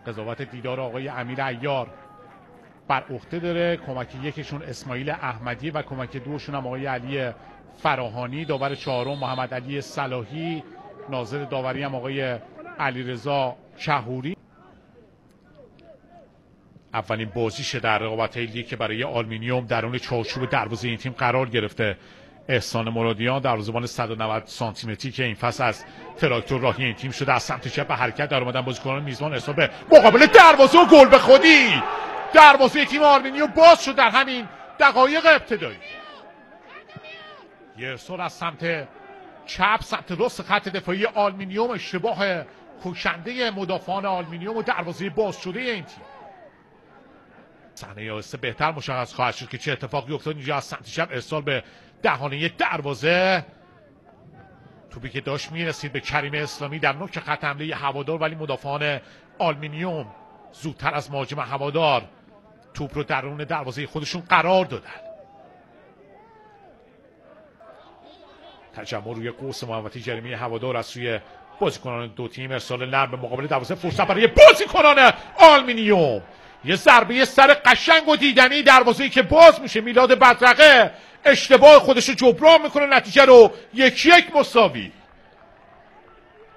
قضاوت دیدار آقای امیر عیار بر عهده داره. کمک یکشون اسماعیل احمدی و کمک دوشون هم آقای علی فراهانی. داور چهارم محمد علی صلاحی. ناظر داوری هم آقای علیرضا شهوری. اولین بازیشه در رقابت لیگ که برای آلومینیوم درون چارچوب دروازه این تیم قرار گرفته. احسان مرادیان دروازه‌بان 190 سانتی متری که این فصل از تراکتور راهی این تیم شده، از سمت چپ به حرکت در اومدن بازیکنان میزبان ارسال به مقابل دروازه و گل به خودی. دروازه تیم آلومینیوم باز شد در همین دقایق ابتدایی. یه ارسال از سمت چپ، سمت راست خط دفاعی آلومینیوم. اشتباه کشنده مدافعان آلومینیوم و دروازه باز شده این تیم. صحنه آهسته بهتر مشخص خواهد شد که چه اتفاقی افتاد. اینجا از سمت چپ ارسال به دهانه دروازه. توپی که داشت میرسید به کریم اسلامی در نوک خط حمله هوادار، ولی مدافعان آلومینیوم زودتر از مهاجم هوادار توپ رو درون دروازه خودشون قرار دادن. تجمع روی قوس محوطه جریمه هوادار از سوی بازیکنان دو تیم. ارسال نرم به مقابل دروازه، فرصت برای بازیکنان آلومینیوم. یه ضربه سر قشنگ و دیدنی، دروازه‌ای که باز میشه. میلاد بدرقه اشتباه خودش رو جبران میکنه، نتیجه رو 1-1 مساوی.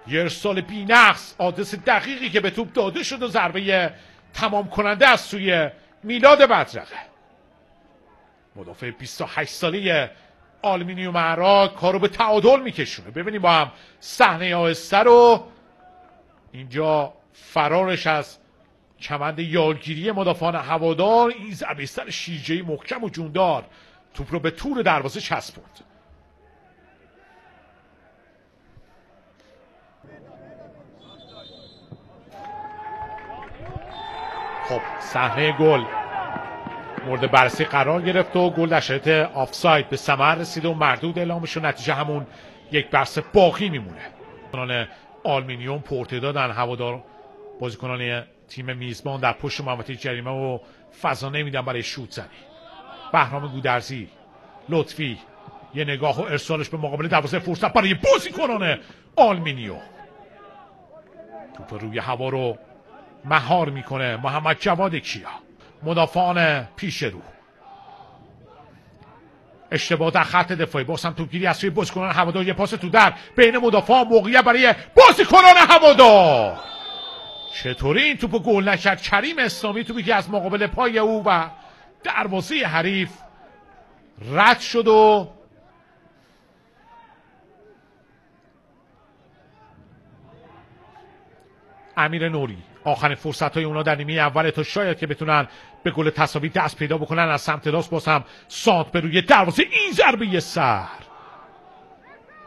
یه ارسال بی‌نقص، آدرس دقیقی که به توپ داده شد و ضربه تمام کننده از سوی میلاد بدرقه. مدافع 28 ساله آلومینیوم عراق کارو به تعادل میکشونه. ببینیم با هم صحنه آهسته رو. اینجا فرارش از کمند یالگیری مدافعان هوادار. این ضربه سر شیرجه‌ای محکم و جوندار توپ رو به تور دروازه چسبوند. خب صحنه گل مورد بررسی قرار گرفت و گل در شرایط آفساید به ثمر رسیده و مردود اعلام شد. نتیجه همون 1-0 باقی میمونه. بازیکنان آلومینیوم پرتعدادن. هوادار بازیکنان تیم میزبان در پشت محوطه جریمه و فضا نمیدن برای شوت زنی. بهرام گودرزی، لطفی، یه نگاه و ارسالش به مقابل دروازه، فرصت برای بازیکنان آلومینیوم. توپ روی هوا رو مهار میکنه محمد جواد کیا. مدافعان پیش رو. اشتباه در خط دفاعی، باز هم توپگیری از سوی بازیکنان هوادار. یه پاس تو در بین مدافعان، موقعیت برای بازیکنان هوادار. چطوری این توپو گل نکرد کریم اسلامی؟ توپی که از مقابل پای او و دروازه حریف رد شد و امیر نوری آخرین فرصت های اونا در نیمه اول تا شاید که بتونن به گل تساوی دست پیدا بکنن. از سمت راست باز هم سانت به روی دروازه، این ضربه سر.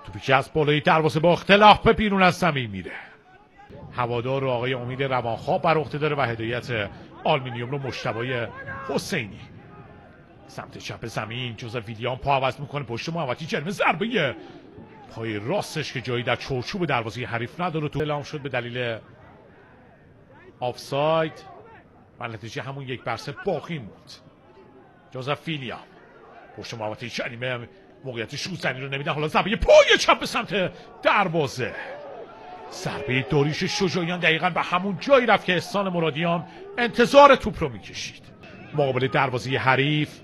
توپی که از بالای دروازه با اختلاف به بیرون از زمین میره. هوادار رو آقای امید روانخواب بر عهده داره و هدایت آلومینیوم رو مجتبی حسینی. سمت چپ زمین جوزف ویلیام پا عوض میکنه پشت محوطه جریمه. ضربه پای راستش که جایی در چارچوب دروازه حریف نداره. تو اعلام شد به دلیل آفساید و نتیجه همون 1-0 باقی موند. جوزف ویلیام پشت محوطه جریمه موقعیت شوت زنی رو نمیدن. حالا ضربه پای چپ به سمت دروازه. ضربه داریوش شجاعیان دقیقاً به همون جایی رفت که احسان مرادیان انتظار توپ رو میکشید. مقابل دروازه حریف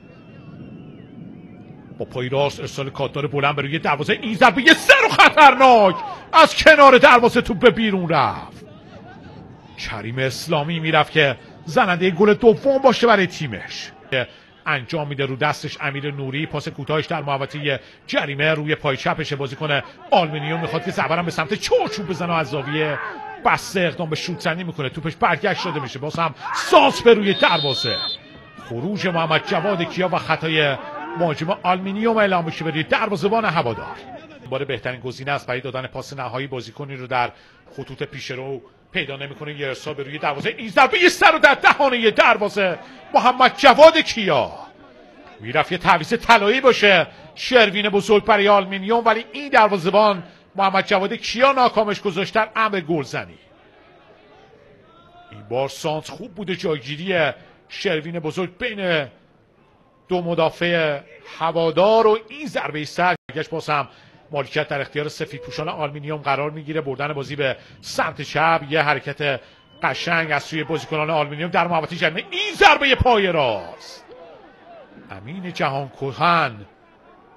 با پای راست ارسال کاتدار بلند به روی دروازه. این ضربه سر و خطرناک از کنار دروازه توپ به بیرون رفت. کریم اسلامی میرفت که زننده گل دوم باشه برای تیمش. انجام میده رو دستش امیر نوری. پاس کوتاهش در محوطه جریمه روی پای چپش. بازیکن آلومینیوم میخواد که ضربه به سمت چارچوب بزنه و از زاویه بسته اقدام به شوت زنی میکنه. توپش برگشت داده میشه. باز هم سانس به روی دروازه. خروج محمد جواد کیا و خطای مهاجم آلومینیوم اعلام میشه به روی دروازه‌بان هوادار. بار بهترین گزینه است برای دادن پاس نهایی. بازیکنی رو در خطوط پیش رو پیدا نمیکنه. یه ارسال به روی دروازه، این ضربه سر رو در دهانه دروازه. محمد جواد کیا میرفت یه تعویض طلایی باشه شروین بزرگ برای آلومینیوم، ولی این دروازه‌بان محمد جواد کیا ناکامش گذاشت در امر گلزنی. این بار سانت خوب بوده، جایگیری شروین بزرگ بین دو مدافع هوادار و این ضربه سر گشت. باز هم مالکیت در اختیار سفیدپوشان آلومینیوم قرار میگیره. بردن بازی به سمت چپ، یه حرکت قشنگ از سوی بازیکنان آلومینیوم در محوطه جریمه. این ضربه پای راست امین جهان کهن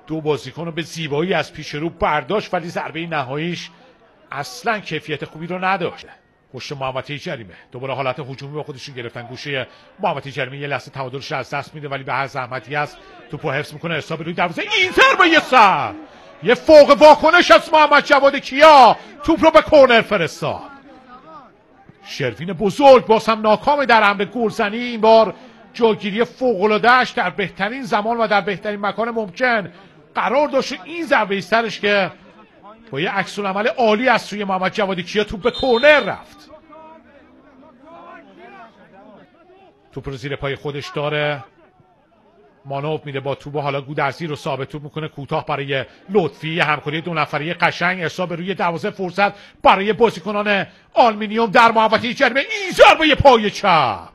دو بازیکن رو به زیبایی از پیش رو برداشت، ولی ضربه نهاییش اصلا کیفیت خوبی رو نداشت. پشت محوطه جریمه دوباره حالت هجومی با خودشون گرفتن. گوشه محوطه جریمه یه لحظه تعادلش از دست میده، ولی به هر زحمتی است توپو حفظ میکنه. ارسال روی دروازه. این ضربه سر یه فوق واکنش از محمد جواد کیا توپ رو به کورنر فرستاد. شروین بزرگ باز هم ناکام در امر گلزنی. این بار جاگیری فوق‌العاده‌اش در بهترین زمان و در بهترین مکان ممکن قرار داشت. این ضربه سرش که با یه عکس‌العمل عالی از سوی محمد جواد کیا توپ به کورنر رفت. توپ رو زیر پای خودش داره، مانور میده با توپ، حالا گودرزی رو ثابت توپ میکنه کوتاه برای لطفی. همکاری دو نفره قشنگ. ارسال به روی دروازه، فرصت برای بازیکنان آلومینیوم در محوطه جریمه. این ضربه پای چپ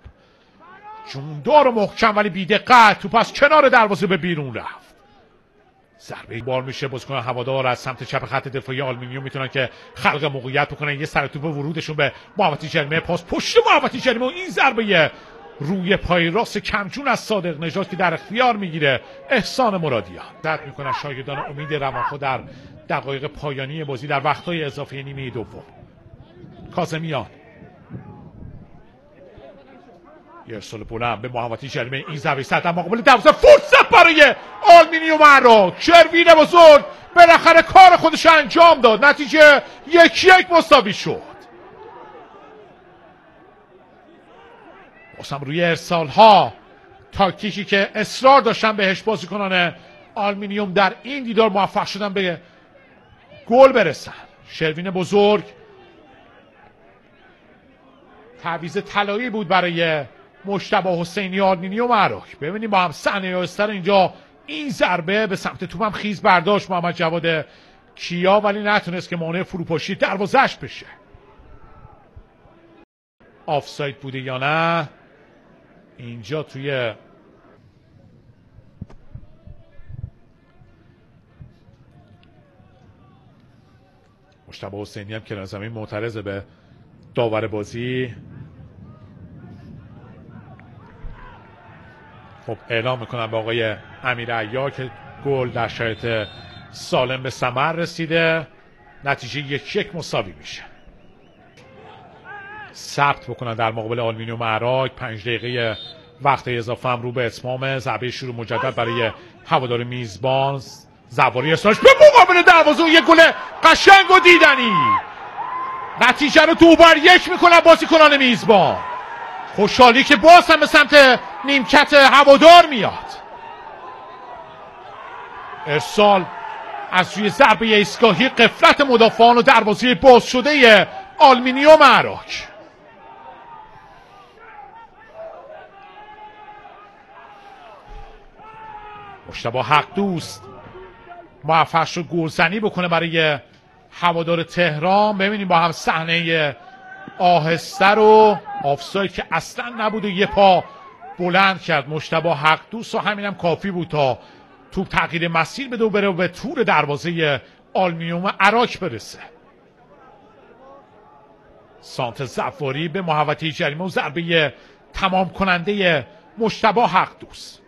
جوندار و محکم ولی بی‌دقت توپ از کنار دروازه به بیرون رفت. ضربه بار میشه. بازیکنان هوادار از سمت چپ خط دفاعی آلومینیوم میتونن که خلق موقعیت بکنن. یه سر توپ ورودشون به محوطه جریمه، پاس پشت محوطه جریمه و این ضربه روی پای راست کمجون از صادق نژاد که در اختیار میگیره احسان مرادیان. رد میکنن شاگردان امید روانخو در دقایق پایانی بازی در وقت‌های اضافه نیمه دوم. کاظمیان یه ارسال بلند به محوطه جریمه. این ضربه سر در مقابل دروازه، فرصت برای آلومینیوم عراق. شروین بزرگ بالاخره کار خودش انجام داد. نتیجه 1-1 مساوی شد. بازم روی ارسال ها تاکتیکی که اصرار داشتن بهش بازیکنان آلومینیوم در این دیدار موفق شدن به گل برسن. شروین بزرگ تعویض طلایی بود برای مجتبی حسینی آلومینیوم عراق. ببینیم با هم صحنه استر اینجا. این ضربه به سمت توپ هم خیز برداشت محمد جواد کیا، ولی نتونست که مانع فروپاشی دروازه‌اش بشه. آفساید بوده یا نه اینجا توی مجتبی حسینی هم کنار زمین معترض به داور بازی. خب اعلام میکنم به آقای امیر عیار که گل در شرایط سالم به ثمر رسیده. نتیجه 1-1 مساوی میشه. ثبت بکنن در مقابل آلومینیوم عراق. 5 دقیقه وقت اضافه هم رو به اتمام. ضربه شروع مجدد برای هوادار میزبان. زواری ارسالش به مقابل دروازه و یک گل قشنگ و دیدنی. نتیجه رو 2-1 میکنن بازیکنان میزبان. خوشحالی که باز هم به سمت نیمکت هوادار میاد. ارسال از روی ضربه ایستگاهی غفلت مدافعان و دروازه باز شده آلومینیوم عراق. مجتبی حق دوست موفق شد گلزنی بکنه برای هوادار تهران. ببینیم با هم صحنه آهسته رو. آفساید که اصلا نبود و یه پا بلند کرد مجتبی حق دوست و همینم کافی بود تا توپ تغییر مسیر بده و بره و به تور دروازه آلومینیوم عراق برسه. سانت زفاری به محوطه جریمه و ضربه تمام کننده مجتبی حق دوست.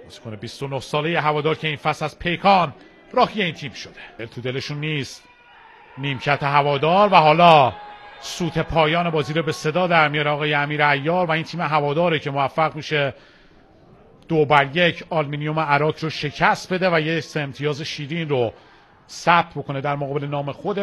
بازیکن 29 ساله هوادار که این فصل از پیکان راهی این تیم شده. دل تو دلشون نیست نیمکت هوادار و حالا سوت پایان بازی رو به صدا در میاره آقای امیر عیار و این تیم هواداره که موفق میشه 2-1 آلومینیوم عراق رو شکست بده و یه 3 امتیاز شیرین رو ثبت بکنه در مقابل نام خودش.